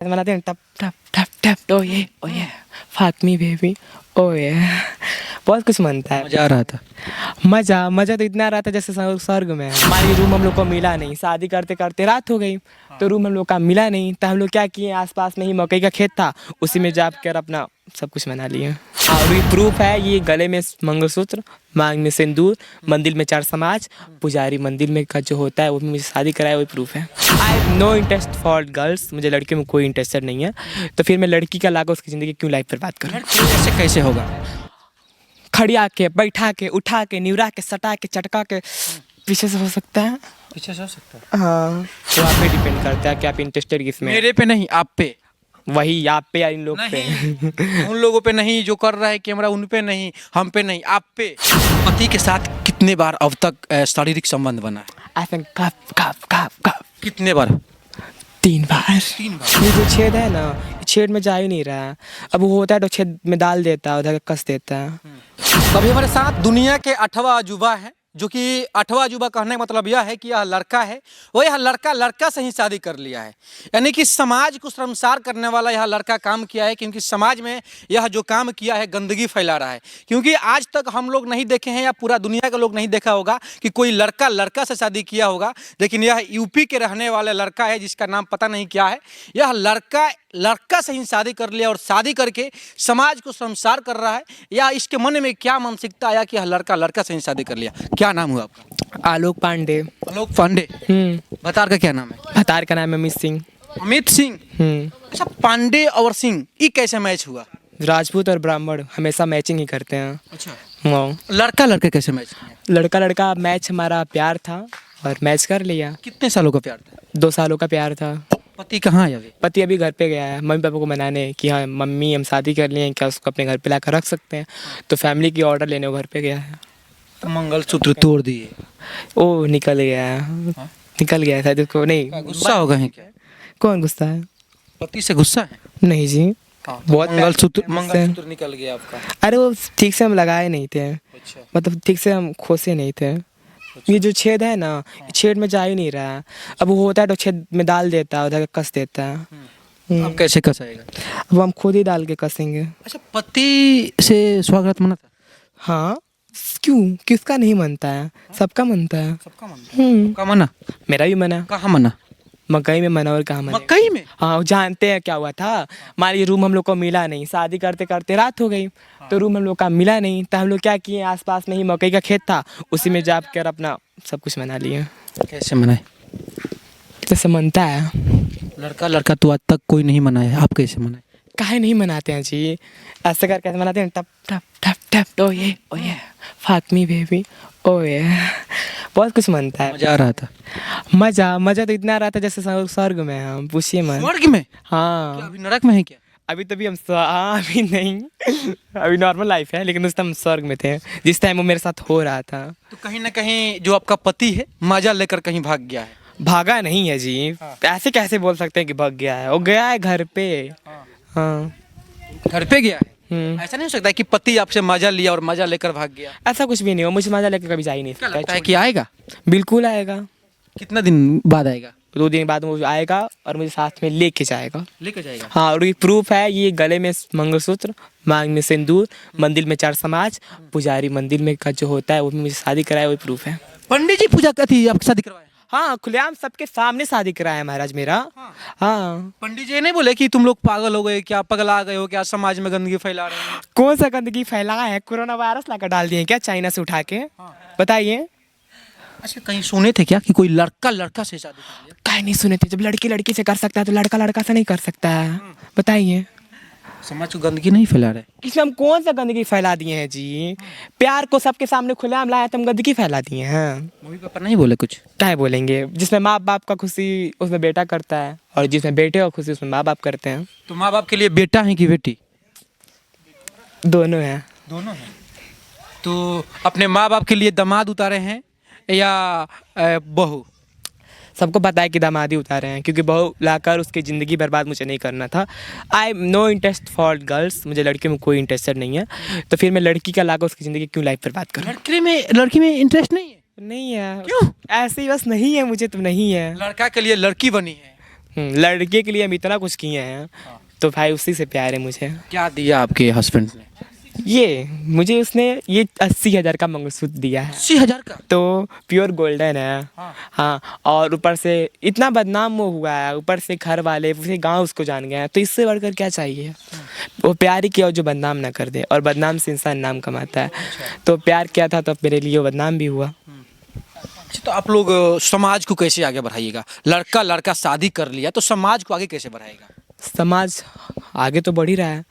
बनाते हैं टप टप टप टप ओ ये फाक मी बेबी ओ ये बहुत कुछ मनता है। मजा आ रहा था। मजा तो इतना आ रहा था जैसे स्वर्ग में है। हमारी रूम हम लोग को मिला नहीं, शादी करते करते रात हो गई तो रूम हम लोग का मिला नहीं, तो हम लोग क्या किए, आसपास में ही मकई का खेत था, उसी में जा कर अपना सब कुछ बना लिए। और ये प्रूफ है, ये गले में मंगलसूत्र, मांग में सिंदूर, मंदिर में 4 समाज, पुजारी मंदिर में का जो होता है वो भी मुझे शादी कराया, वही प्रूफ है। I have no interest for girls, मुझे लड़कियों में कोई इंटरेस्टेड नहीं है, तो फिर मैं लड़की का लाकर उसकी ज़िंदगी क्यों लाइफ बर्बाद करूँ। ऐसे कैसे होगा? खड़िया के, बैठा के, उठा के, निवरा के, सटा के, चटका के, पीछे से हो सकता है। पीछे से हो सकता है। हाँ, तो आप पे डिपेंड करता है कि आप इंटरेस्टेड किसमें। मेरे पे नहीं, आप पे। वही आप पे या इन लोग पे। उन लोगों पे नहीं जो कर रहा है कैमरा, उन पे नहीं, हम पे नहीं, आप पे। पति के साथ कितने बार अब तक शारीरिक संबंध बना है? आई थिंक कप कितने बार? 3 बार। ये जो छेद है ना, छेद में जा ही नहीं रहा है। अब वो होता है तो छेद में डाल देता है, उधर कस देता है। अभी हमारे साथ दुनिया के 8वां अजूबा है, जो कि 8वां अजूबा कहने का मतलब यह है कि यह लड़का है, वो यह लड़का से ही शादी कर लिया है। यानी कि समाज को शर्मसार करने वाला यह लड़का काम किया है, क्योंकि समाज में यह जो काम किया है गंदगी फैला रहा है। क्योंकि आज तक हम लोग नहीं देखे हैं या पूरा दुनिया के लोग नहीं देखा होगा कि कोई लड़का से शादी किया होगा, लेकिन यह यूपी के रहने वाला लड़का है जिसका नाम पता नहीं क्या है। यह लड़का से ही शादी कर लिया और शादी करके समाज को शर्मसार कर रहा है। या इसके मन में क्या मानसिकता आया कि यह लड़का से ही शादी कर लिया? क्या नाम हुआ आपका? आलोक पांडे। आलोक पांडे। भतार का क्या नाम है? भतार का नाम है अमित सिंह। अमित सिंह। अच्छा, पांडे और सिंह ये कैसे मैच हुआ? राजपूत और ब्राह्मण हमेशा मैचिंग ही करते हैं। अच्छा, हाँ। लड़का कैसे मैच किया? लड़का मैच हमारा प्यार था और मैच कर लिया। कितने सालों का प्यार था? 2 सालों का प्यार था। पति कहाँ है अभी? पति अभी घर पे गया है मम्मी पापा को मनाने कि हाँ मम्मी हम शादी कर लिए हैं, क्या उसको अपने घर पे लाकर रख सकते हैं, तो फैमिली की ऑर्डर लेने वो घर पे गया है। तो मंगलसूत्र तोड़ दिए? ओ निकल गया है। निकल गया है शायद उसको। नहीं, गुस्सा हो गए हैं क्या? कौन गुस्सा है? पति से गुस्सा है? नहीं जी, बहुत मंगलसूत्र निकल गया आपका? अरे वो ठीक से हम लगाए नहीं थे। अच्छा। मतलब ठीक से हम खोसे नहीं थे। ये जो छेद है ना, छेद में जा ही नहीं रहा है। अब वो होता है तो छेद में डाल देता है, उधर कस देता है। अब कैसे कसाएगा? अब हम खुद ही डाल के कसेंगे। अच्छा, पति से स्वागत मना था? हाँ, क्यों, किसका नहीं मनता है? सबका मनता है। सबका मना? सबका मना? मेरा भी मना। कहाँ मना? मकई में मना और कहाँ मना? मकई में? हाँ, वो जानते हैं क्या हुआ था, हमारी रूम हम लोग को मिला नहीं, शादी करते करते रात हो गई तो रूम हम लोग का मिला नहीं, तो हम लोग क्या किए, आसपास में ही मकई का खेत था, उसी में जा कर अपना सब कुछ बना लिए। कैसे मनाए? जैसे मनता है। लड़का तो आज तक कोई नहीं मनाया, आप कैसे मनाए? काहे नहीं मनाते हैं जी, ऐसे कर कैसे मनाते हैं, टप टप टप टप ओ ये फाक मी बेबी ओ ये बहुत कुछ मनता है। मजा आ रहा था। मजा तो इतना आ रहा था जैसे स्वर्ग में है, हम पूछिए मत। स्वर्ग में? हाँ। क्या अभी नरक में है क्या? अभी तभी हम हाँ, अभी नहीं अभी नॉर्मल लाइफ है, लेकिन उस टाइम स्वर्ग में थे जिस टाइम वो मेरे साथ हो रहा था। तो कहीं ना कहीं जो आपका पति है मजा लेकर कहीं भाग गया है? भागा नहीं है जी। हाँ। ऐसे कैसे बोल सकते हैं कि भाग गया है, वो गया है घर पे। हाँ। घर पे गया है? ऐसा नहीं हो सकता है कि पति आपसे मजा लिया और मजा लेकर भाग गया? ऐसा कुछ भी नहीं हो, मुझे मजा लेकर कभी जा ही नहीं क्या सकता लगता है कि आएगा? बिल्कुल आएगा। कितना दिन बाद आएगा? 2 दिन बाद वो आएगा और मुझे साथ में लेके जाएगा। लेकर जाएगा? हाँ, और ये प्रूफ है, ये गले में मंगलसूत्र, मांग में सिंदूर, मंदिर में 4 समाज, पुजारी मंदिर में का जो होता है वो भी मुझे शादी कराया, वही प्रूफ है। पंडित जी पूजा करती आपकी शादी करवाए? हाँ, खुलेआम सबके सामने शादी कराया है महाराज मेरा। हाँ। पंडित जी नहीं बोले कि तुम लोग पागल हो गए क्या, पगला गए हो क्या, समाज में गंदगी फैला रहे हैं? कौन सा गंदगी फैला है? कोरोना वायरस लाकर डाल दिए क्या चाइना से उठा के? बताइए। अच्छा, कहीं सुने थे क्या कि कोई लड़का से शादी कर लिया? काहे नहीं सुने थे? जब लड़की से कर सकता है तो लड़का से नहीं कर सकता है? बताइए। समाज को गंदगी नहीं फैला रहे? इसमें हम कौन सा गंदगी फैला दिए हैं जी? प्यार को सबके सामने खुलेआम लाया तो हम गंदगी फैला दिए हैं? मम्मी पापा नहीं बोले कुछ? क्या बोलेंगे? जिसमें माँ बाप का खुशी उसमें बेटा करता है, और जिसमें बेटे का खुशी उसमें माँ बाप करते हैं। तो माँ बाप के लिए बेटा है कि बेटी? दोनों हैं। दोनों हैं। तो अपने माँ बाप के लिए दामाद उतारे हैं या बहू? सबको पता है कि दामादी उतारे हैं, क्योंकि बहू लाकर उसकी ज़िंदगी बर्बाद मुझे नहीं करना था। I have no interest for girls, मुझे लड़कियों में कोई इंटरेस्टेड नहीं है, तो फिर मैं लड़की का लाकर उसकी ज़िंदगी क्यों लाइफ बर्बाद करूँ। लड़की में इंटरेस्ट नहीं है? नहीं है। क्यों? ऐसे ही बस नहीं है, मुझे तो नहीं है। लड़का के लिए लड़की बनी है? लड़के के लिए हम इतना कुछ किए हैं, तो भाई उसी से प्यार है मुझे। क्या दिया आपके हस्बैंड ने? ये मुझे उसने ये 80,000 का मंगलसूत्र दिया है, 80,000 का? तो प्योर गोल्डन है। हाँ। हाँ, और ऊपर से इतना बदनाम वो हुआ है, ऊपर से घर वाले पूरे गांव उसको जान गए हैं, तो इससे बढ़कर क्या चाहिए। वो प्यार ही किया और जो बदनाम ना कर दे, और बदनाम से इंसान नाम कमाता है। तो प्यार किया था तो मेरे लिए वो बदनाम भी हुआ। अच्छा, तो आप लोग समाज को कैसे आगे बढ़ाइएगा? लड़का लड़का शादी कर लिया तो समाज को आगे कैसे बढ़ाएगा? समाज आगे तो बढ़ ही रहा है,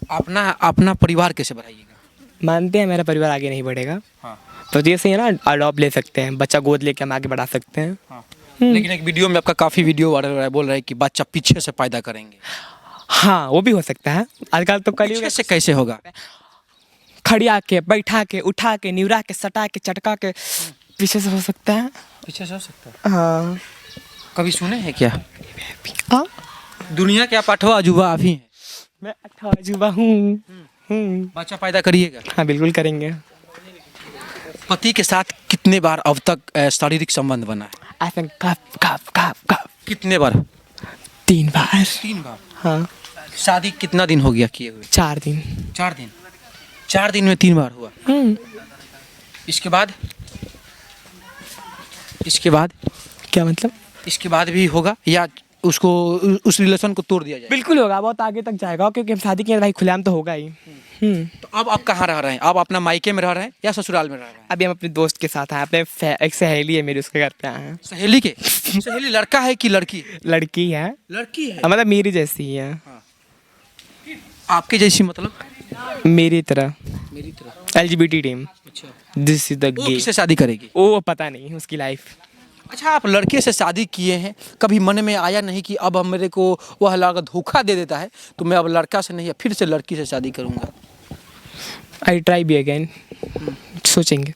अपना अपना परिवार कैसे बढ़ाइएगा? मानते हैं मेरा परिवार आगे नहीं बढ़ेगा, हाँ। तो जैसे है ना, अडॉप्ट ले सकते हैं, बच्चा गोद लेके हम आगे बढ़ा सकते हैं। हाँ। लेकिन एक वीडियो में आपका काफी वीडियो वायरल हो रहा है, बोल रहे हैं कि बच्चा पीछे से पैदा करेंगे। हाँ, वो भी हो सकता है। आजकल तो कलयुग पीछे से कैसे होगा? खड़िया के, बैठा के, उठा के, निवरा के, सटा के, चटका के, पीछे से हो सकता है। पीछे से हो सकता है। हाँ। कभी सुने हैं क्या? हाँ? दुनिया के आप 8वां अजूबा आप ही हैं। मैं 18 अजूबा हूँ। बच्चा पैदा करिएगा? हाँ, बिल्कुल करेंगे। पति के साथ कितने बार अब तक शारीरिक संबंध बना है? ऐसा कप कप कप कप कितने बार? 3 बार। 3 बार। हाँ, शादी कितना दिन हो गया किए हुए? 4 दिन। 4 दिन। 4 दिन में 3 बार हुआ? इसके बाद? इसके बाद? क्या मतलब? इसके बाद भी होगा या उसको उस रिलेशन को तोड़ दिया जाए? बिल्कुल होगा, बहुत आगे तक जाएगा, क्योंकि हम शादी किए भाई, खुलेआम तो होगा ही। तो अब आप कहाँ रह रहे हैं? आप अपना मायके में रह रहे हैं या ससुराल में रह रहे हैं? अभी हम अपने दोस्त के साथ आए, अपने एक सहेली है मेरी, उसके घर पे आए हैं। सहेली के? सहेली लड़का है कि लड़की? लड़की है। लड़की है। मतलब मेरी जैसी ही है। आपके जैसी मतलब? मेरी तरह। मेरी तरह। LGBT team. अच्छा। दिस इज द वो गे। किससे शादी करेगी? वो पता नहीं उसकी लाइफ। अच्छा, आप लड़के से शादी किए हैं, कभी मन में आया नहीं कि अब मेरे को वह लड़का धोखा दे देता है तो मैं अब लड़का से नहीं फिर से लड़की से शादी करूंगा? I try be again. सोचेंगे,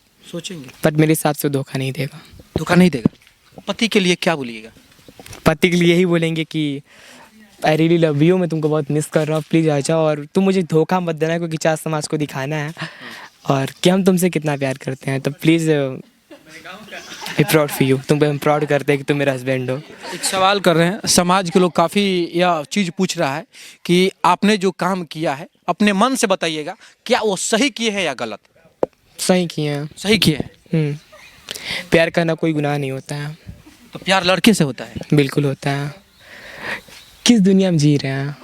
पर मेरे हिसाब से वो धोखा नहीं देगा। धोखा नहीं देगा? पति के लिए क्या बोलिएगा? पति के लिए यही बोलेंगे कि आई रियली लव यू, मैं तुमको बहुत मिस कर रहा हूँ, प्लीज़ आ जाओ, और तुम मुझे धोखा मत देना, क्योंकि चार समाज को दिखाना है और कि हम तुमसे कितना प्यार करते हैं। तो please I proud for you, तुम पे हम प्राउड करते हैं कि तुम मेरा हस्बैंड हो। एक सवाल कर रहे हैं, समाज के लोग काफ़ी यह चीज़ पूछ रहा है कि आपने जो काम किया है अपने मन से बताइएगा, क्या वो सही किए हैं या गलत? सही किए हैं। सही किए हैं। प्यार करना कोई गुनाह नहीं होता है। तो प्यार लड़के से होता है? बिल्कुल होता है। किस दुनिया में जी रहे हैं?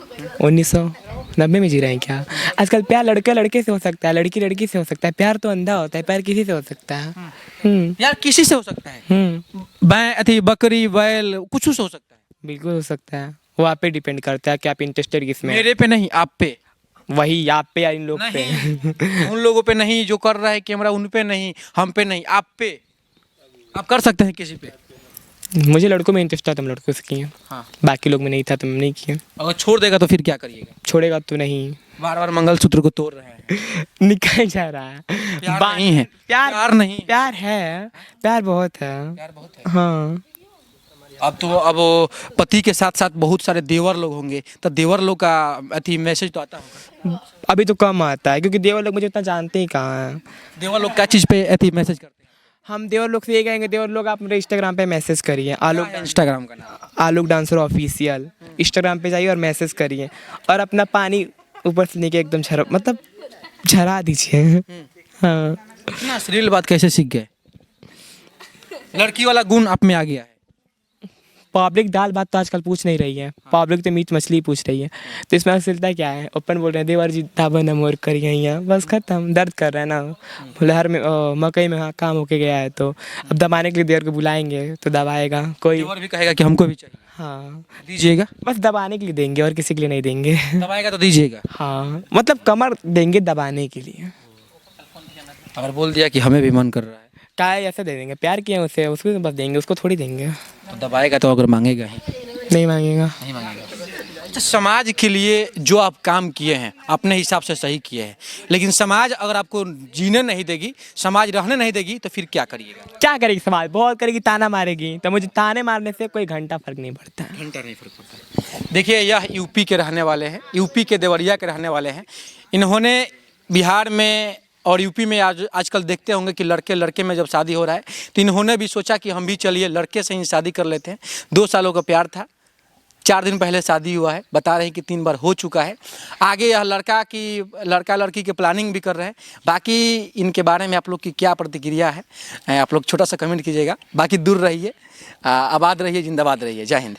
1990 में जी रहे हैं क्या? आजकल प्यार लड़के लड़के से हो सकता है, लड़की लड़की से हो सकता है, प्यार तो अंधा होता है, प्यार किसी से हो सकता है। प्यार किसी से हो सकता है? बकरी बैल कुछ से हो सकता है? बिल्कुल हो सकता है। वो आप पे डिपेंड करता है कि आप इंटरेस्टेड किस में हैं। मेरे पे नहीं, आप पे। वही आप पे या इन लोग पे। उन लोगों पे नहीं जो कर रहा है कैमरा, उन पे नहीं, हम पे नहीं, आप पे। आप कर सकते हैं किसी पे? मुझे लड़कों में इंटरेस्ट था तो हम लड़कों से किए। हाँ। बाकी लोग में नहीं था तो मैं नहीं किए। अगर छोड़ देगा तो फिर क्या करिएगा? छोड़ेगा तो नहीं। बार बार मंगलसूत्र को तोड़ रहे हैं। निकल जा रहा है। प्यार नहीं है। प्यार नहीं। प्यार है, प्यार बहुत है। प्यार बहुत है। हाँ। अब वो पति के साथ साथ बहुत सारे देवर लोग होंगे, तो देवर लोग का अति मैसेज तो आता होगा? अभी तो कम आता है, क्योंकि देवर लोग मुझे उतना जानते ही कहाँ हैं। देवर लोग क्या चीज़ पे अति मैसेज करते हैं? हम देवर लोग से ये कहेंगे, देवर लोग आप मेरे इंस्टाग्राम पे मैसेज करिए, आलोक इंस्टाग्राम का नाम? आलोक डांसर ऑफिशियल। इंस्टाग्राम पे जाइए और मैसेज करिए, और अपना पानी ऊपर से लेके एकदम झरा दीजिए। हाँ। इतना अश्लील बात कैसे सीख गए? लड़की वाला गुण आप में आ गया है। पब्लिक दाल भात तो आजकल पूछ नहीं रही है, पब्लिक तो मीट मछली पूछ रही है। तो इसमें अश्लीलता क्या है? ओपन बोल रहे हैं देवर जी धाबा नमोर करिए यहाँ, बस खत्म। दर्द कर रहे हैं ना, फुलहर में मकई में काम होके गया है, तो अब दबाने के लिए देवर को बुलाएंगे तो दबाएगा कोई। देवर भी कहेगा कि हमको भी चाहिए। हाँ, दीजिएगा? बस दबाने के लिए देंगे और किसी के लिए नहीं देंगे। दबाएगा तो दीजिएगा? हाँ, मतलब कमर देंगे दबाने के लिए। अगर बोल दिया कि हमें भी मन कर रहा है, काय ऐसे दे देंगे, प्यार किए उसे, उसको बस देंगे, उसको थोड़ी देंगे। तो दबाएगा तो अगर मांगेगा ही? नहीं मांगेगा। नहीं मांगेगा। अच्छा, समाज के लिए जो आप काम किए हैं अपने हिसाब से सही किए हैं, लेकिन समाज अगर आपको जीने नहीं देगी, समाज रहने नहीं देगी, तो फिर क्या करिएगा? क्या करेगी समाज? बहुत करेगी, ताना मारेगी। तो मुझे ताने मारने से कोई घंटा फर्क नहीं पड़ता। घंटा नहीं फर्क पड़ता। देखिए, यह यूपी के रहने वाले हैं, यूपी के देवरिया के रहने वाले हैं। इन्होंने बिहार में और यूपी में आजकल देखते होंगे कि लड़के लड़के में जब शादी हो रहा है, तो इन्होंने भी सोचा कि हम भी चलिए लड़के से ही शादी कर लेते हैं। 2 सालों का प्यार था, 4 दिन पहले शादी हुआ है, बता रहे हैं कि 3 बार हो चुका है। आगे यह लड़का लड़की की प्लानिंग भी कर रहे हैं। बाकी इनके बारे में आप लोग की क्या प्रतिक्रिया है, आप लोग छोटा सा कमेंट कीजिएगा। बाकी दूर रहिए, आबाद रहिए, जिंदाबाद रहिए। जय हिंद।